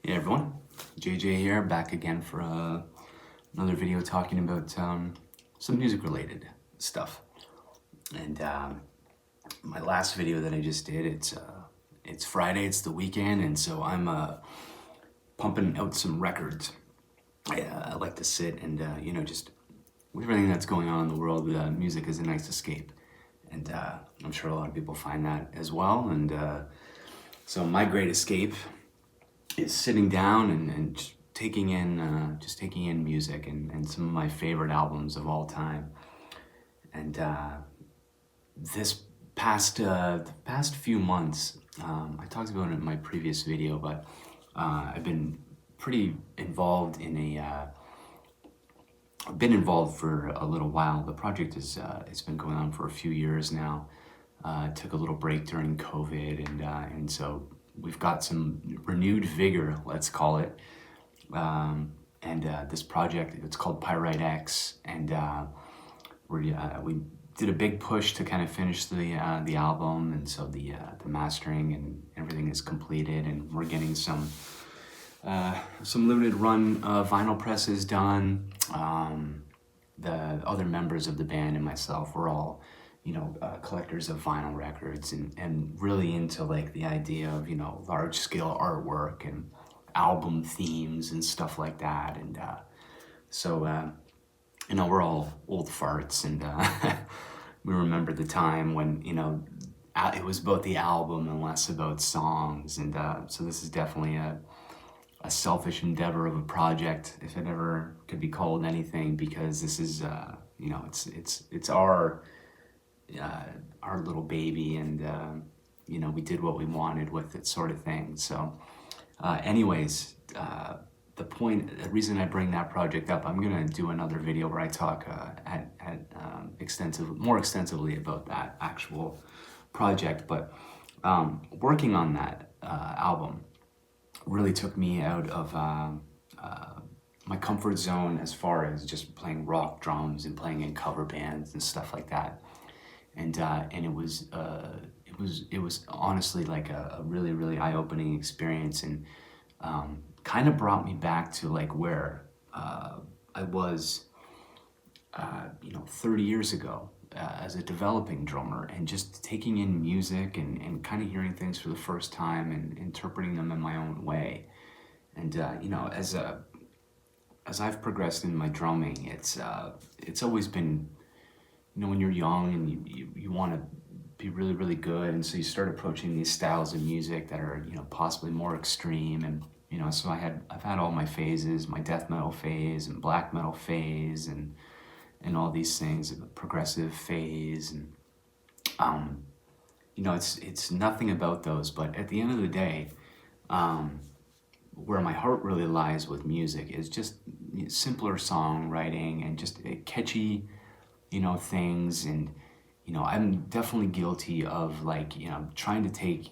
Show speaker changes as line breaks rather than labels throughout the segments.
Hey everyone, JJ here, back again for another video talking about some music related stuff. And my last video that I just did, it's Friday, it's the weekend, and so I'm pumping out some records. I like to sit and just with everything that's going on in the world, music is a nice escape, and I'm sure a lot of people find that as well. And so my great escape is sitting down and just taking in music and some of my favorite albums of all time. And this the past few months, I talked about it in my previous video, but I've been pretty involved in I've been involved for a little while. The project is it's been going on for a few years now. Took a little break during COVID, and so we've got some renewed vigor, let's call it. And this project, it's called Pyrite X, and we did a big push to kind of finish the album, and so the mastering and everything is completed, and we're getting some limited run vinyl presses done. The other members of the band and myself, we're all collectors of vinyl records and really into like the idea of large scale artwork and album themes and stuff like that. And so we're all old farts, and we remember the time when it was about the album and less about songs. And so this is definitely a selfish endeavor of a project, if it ever could be called anything, because this is it's our little baby, and we did what we wanted with it, sort of thing. So the reason I bring that project up, I'm gonna do another video where I talk more extensively about that actual project. But working on that album really took me out of my comfort zone as far as just playing rock drums and playing in cover bands and stuff like that. And it was honestly like a really, really eye-opening experience, and kind of brought me back to like where I was 30 years ago as a developing drummer, and just taking in music and kind of hearing things for the first time and interpreting them in my own way. And as I've progressed in my drumming, it's always been, when you're young and you want to be really, really good, and so you start approaching these styles of music that are possibly more extreme. And so I've had all my phases, my death metal phase and black metal phase, and all these things, a progressive phase, and it's nothing about those. But at the end of the day, where my heart really lies with music is just simpler songwriting and just catchy things. And I'm definitely guilty of trying to take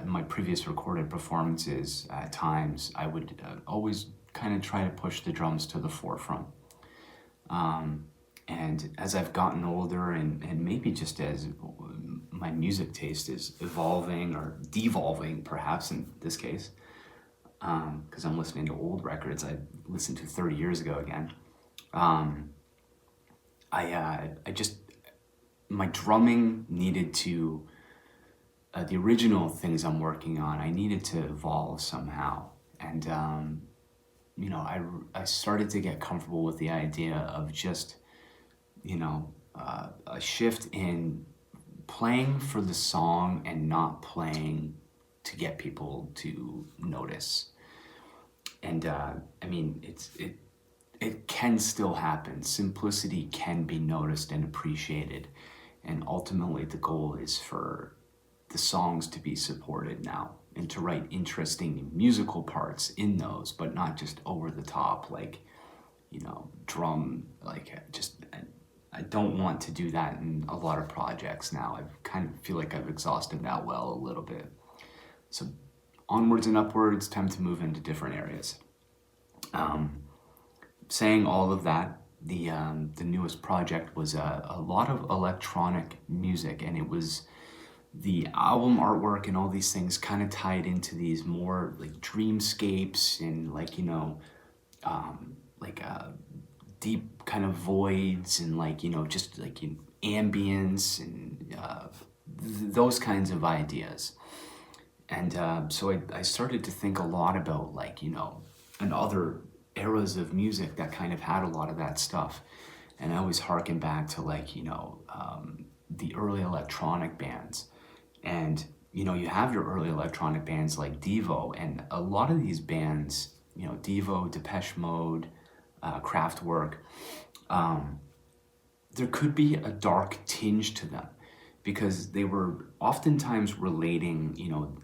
my previous recorded performances. At times I would always kind of try to push the drums to the forefront. And as I've gotten older, and maybe just as my music taste is evolving or devolving, perhaps in this case, because I'm listening to old records I listened to 30 years ago again, my drumming needed to, the original things I'm working on, I needed to evolve somehow. And I started to get comfortable with the idea of just a shift in playing for the song and not playing to get people to notice. And it can still happen. Simplicity can be noticed and appreciated, and ultimately the goal is for the songs to be supported now, and to write interesting musical parts in those, but not just over the top, like drum, I don't want to do that in a lot of projects now. I kind of feel like I've exhausted that well a little bit. So onwards and upwards, time to move into different areas. Saying all of that, the newest project was a lot of electronic music, and it was the album artwork and all these things kind of tied into these more like dreamscapes and like, like deep kind of voids and like, just like ambience and those kinds of ideas. And so I started to think a lot about like, and other eras of music that kind of had a lot of that stuff. And I always harken back to like, the early electronic bands. And, you have your early electronic bands like Devo, and a lot of these bands, Devo, Depeche Mode, Kraftwerk, there could be a dark tinge to them because they were oftentimes relating,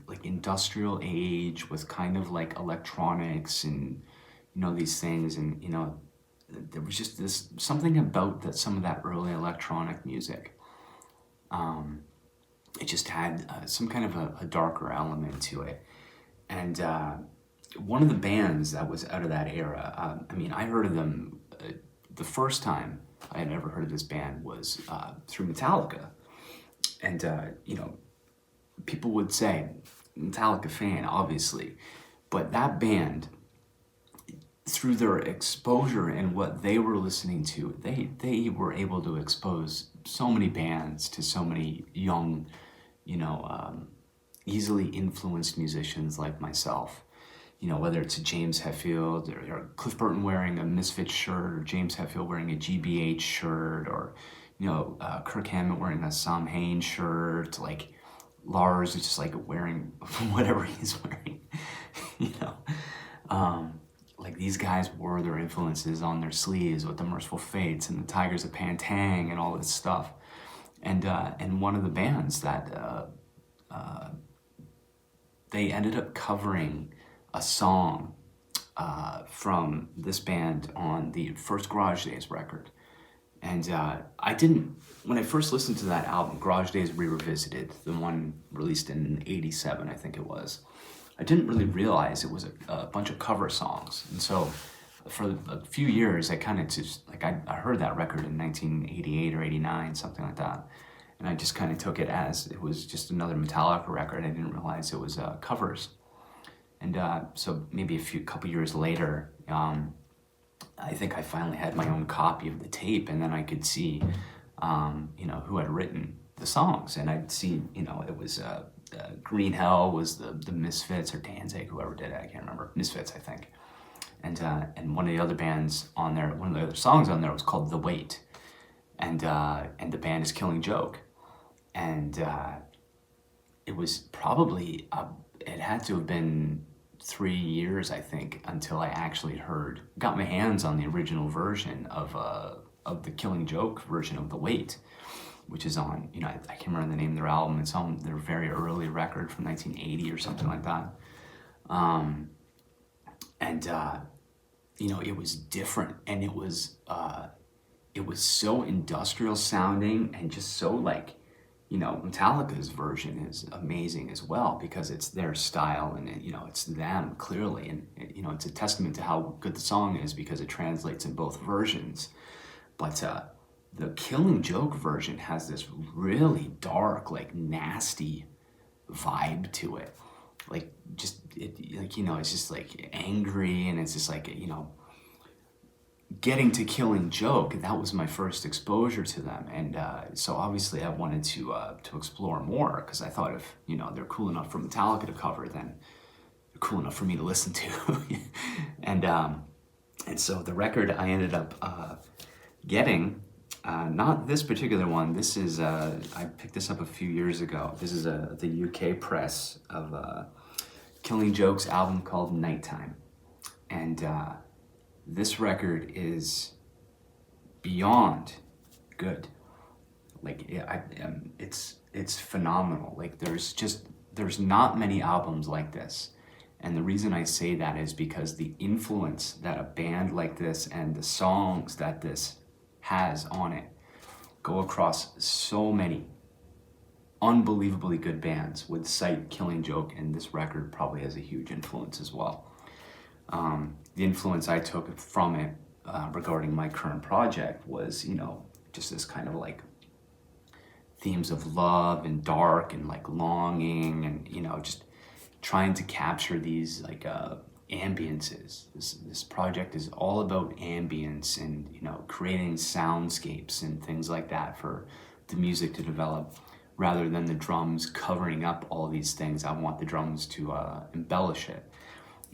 like industrial age with kind of like electronics and, these things. And, there was just this something about that, some of that early electronic music. It just had some kind of a darker element to it. And one of the bands that was out of that era, I heard of them, the first time I had ever heard of this band was through Metallica. And, people would say, Metallica fan, obviously, but that band, through their exposure and what they were listening to, they were able to expose so many bands to so many young, easily influenced musicians like myself. Whether it's a James Hetfield or Cliff Burton wearing a Misfits shirt, or James Hetfield wearing a GBH shirt, or Kirk Hammett wearing a Sam Hain shirt, like Lars is just like wearing whatever he's wearing, like these guys wore their influences on their sleeves with the Merciful Fates and the Tigers of Pantang and all this stuff. And one of the bands that they ended up covering a song from this band on the first Garage Days record. And when I first listened to that album, Garage Days Revisited, the one released in '87, I think it was, I didn't really realize it was a bunch of cover songs. And so for a few years, I kind of just, like, I heard that record in 1988 or 89, something like that. And I just kind of took it as it was just another Metallica record. I didn't realize it was covers. And so maybe couple years later, I think I finally had my own copy of the tape, and then I could see, who had written the songs. And I'd see, it was Green Hell was the Misfits, or Danzig, whoever did it, I can't remember. Misfits, I think. And one of the other bands on there, one of the other songs on there was called The Wait. And the band is Killing Joke. And it was probably, it had to have been 3 years, I think, until I actually got my hands on the original version of the Killing Joke version of The Wait, which is on, I can't remember the name of their album. It's on their very early record from 1980 or something like that. It was different, and it was so industrial sounding and just so like, Metallica's version is amazing as well because it's their style and it's them clearly, and it's a testament to how good the song is because it translates in both versions. But the Killing Joke version has this really dark, like nasty vibe to it. Like just it's just like angry, and it's just like getting to Killing Joke, that was my first exposure to them, and so obviously I wanted to explore more because I thought if they're cool enough for Metallica to cover, then they're cool enough for me to listen to, and so the record I ended up getting, not this particular one. This is I picked this up a few years ago. This is the UK press of Killing Joke's album called Nighttime, and this record is beyond good. Like it's phenomenal. Like there's not many albums like this, and the reason I say that is because the influence that a band like this and the songs that this has on it go across so many unbelievably good bands would cite Killing Joke, and this record probably has a huge influence as well. The influence I took from it regarding my current project was, just this kind of like themes of love and dark and like longing, and just trying to capture these like ambiences. This project is all about ambience and creating soundscapes and things like that for the music to develop, rather than the drums covering up all these things. I want the drums to embellish it.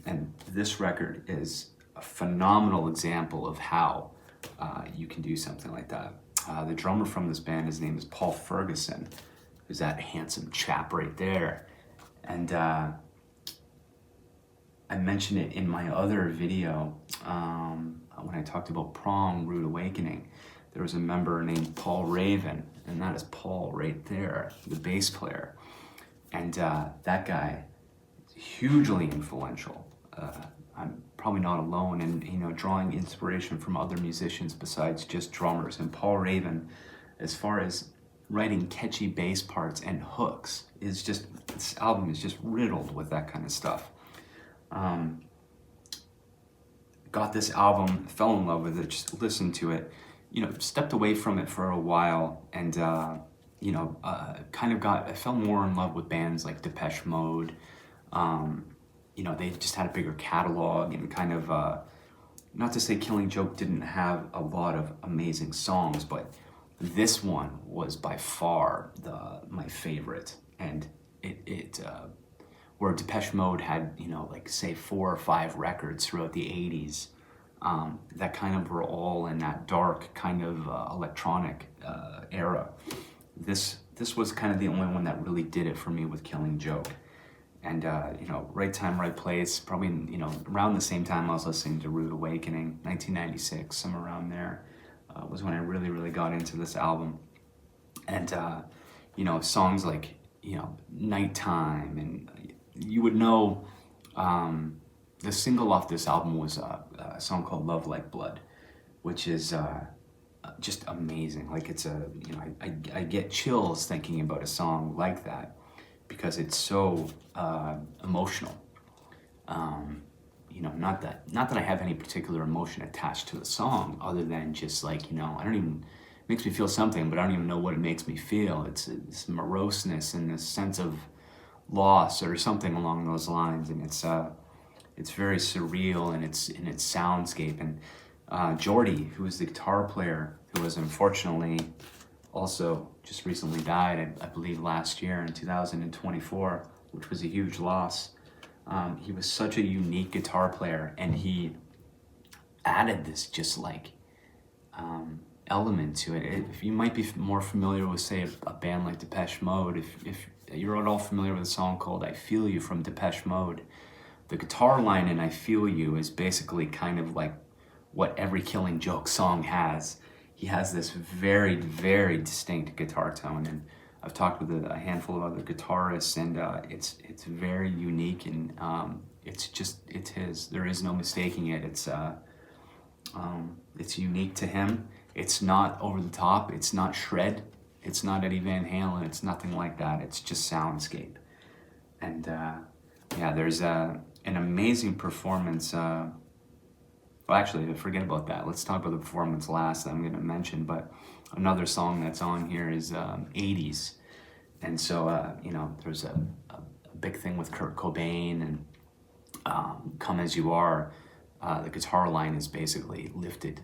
And this record is a phenomenal example of how you can do something like that. The drummer from this band, his name is Paul Ferguson, who's that handsome chap right there. And I mentioned it in my other video when I talked about Prong, Rude Awakening. There was a member named Paul Raven, and that is Paul right there, the bass player. And that guy is hugely influential. I'm probably not alone in drawing inspiration from other musicians besides just drummers. And Paul Raven, as far as writing catchy bass parts and hooks, this album is just riddled with that kind of stuff. Got this album, fell in love with it, just listened to it, stepped away from it for a while, and I fell more in love with bands like Depeche Mode. They just had a bigger catalog, and kind of, not to say Killing Joke didn't have a lot of amazing songs, but this one was by far my favorite. And where Depeche Mode had, like say 4 or 5 records throughout the 80s, that kind of were all in that dark kind of electronic era. This was kind of the only one that really did it for me with Killing Joke. And right time, right place, probably around the same time I was listening to Rude Awakening, 1996, somewhere around there, was when I really, really got into this album. And songs like Nighttime, and you would know the single off this album was a song called Love Like Blood, which is just amazing. Like I get chills thinking about a song like that, because it's so emotional. Not that I have any particular emotion attached to the song, other than just like, I don't even, it makes me feel something, but I don't even know what it makes me feel. It's this moroseness and this sense of loss or something along those lines, and it's very surreal in its soundscape. And Geordie, who was the guitar player, who was unfortunately also just recently died, I believe last year in 2024, which was a huge loss. He was such a unique guitar player, and he added this just like element to it. If you might be more familiar with, say, a band like Depeche Mode, if you're at all familiar with a song called I Feel You from Depeche Mode, the guitar line in I Feel You is basically kind of like what every Killing Joke song has. He has this very, very distinct guitar tone, and I've talked with a handful of other guitarists, and it's very unique, and it's his. There is no mistaking it. It's unique to him. It's not over the top. It's not shred. It's not Eddie Van Halen. It's nothing like that. It's just soundscape. And there's an amazing performance. Well, actually, forget about that. Let's talk about the performance last that I'm going to mention. But another song that's on here is 80s. And so, there's a big thing with Kurt Cobain, and Come As You Are. The guitar line is basically lifted.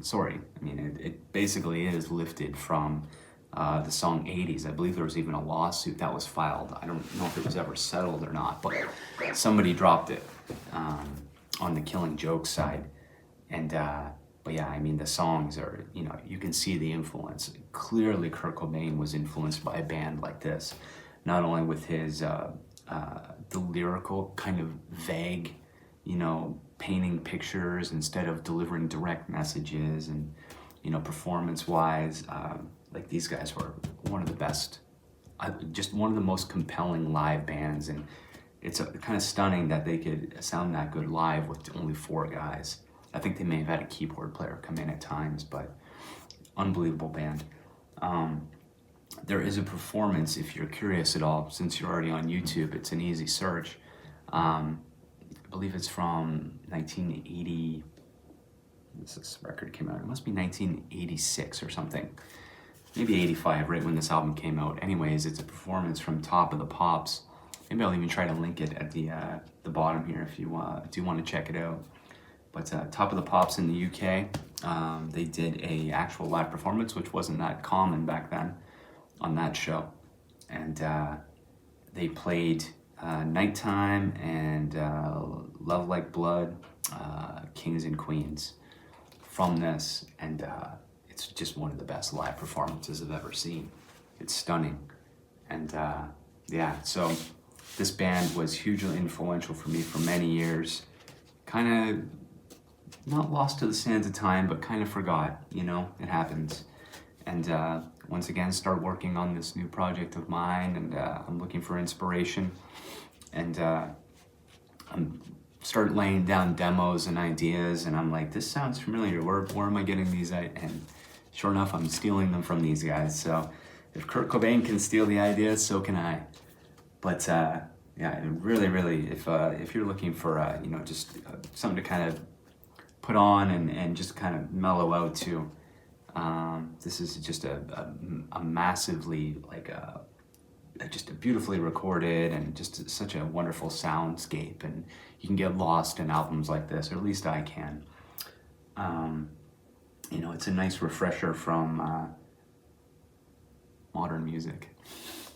It basically is lifted from the song 80s. I believe there was even a lawsuit that was filed. I don't know if it was ever settled or not, but somebody dropped it on the Killing Joke side. And but yeah, the songs are, you can see the influence. Clearly Kurt Cobain was influenced by a band like this, not only with his the lyrical kind of vague, painting pictures instead of delivering direct messages, and performance wise, like these guys were one of the best, just one of the most compelling live bands. And it's kind of stunning that they could sound that good live with only 4 guys. I think they may have had a keyboard player come in at times, but unbelievable band. There is a performance, if you're curious at all, since you're already on YouTube, it's an easy search. I believe it's from 1980. This record came out, it must be 1986 or something. maybe 85, right when this album came out. Anyways, it's a performance from Top of the Pops. Maybe I'll even try to link it at the bottom here if you do want to check it out. But Top of the Pops in the UK, they did a actual live performance, which wasn't that common back then on that show. And they played Nighttime and Love Like Blood, Kings and Queens from this. And it's just one of the best live performances I've ever seen. It's stunning. And yeah, so this band was hugely influential for me for many years. Kind of not lost to the sands of time, but kind of forgot, you know, it happens. And once again, start working on this new project of mine, and I'm looking for inspiration. And I'm start laying down demos and ideas, and I'm like, this sounds familiar. Where am I getting these? And sure enough, I'm stealing them from these guys. So if Kurt Cobain can steal the ideas, so can I. But yeah, really, if you're looking for you know, just something to kind of put on and just kind of mellow out to, this is just a massively, like just a beautifully recorded and just such a wonderful soundscape, and you can get lost in albums like this, or at least I can. You know, it's a nice refresher from modern music.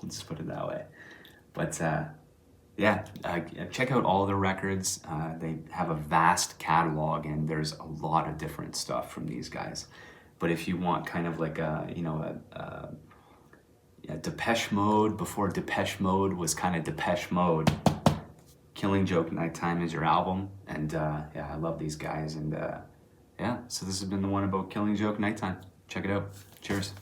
Let's put it that way. But yeah, check out all their records. They have a vast catalog, and there's a lot of different stuff from these guys. But if you want kind of like a, you know, a Depeche Mode before Depeche Mode was kind of Depeche Mode, Killing Joke Nighttime is your album. And yeah, I love these guys. And yeah, so this has been the one about Killing Joke Nighttime. Check it out. Cheers.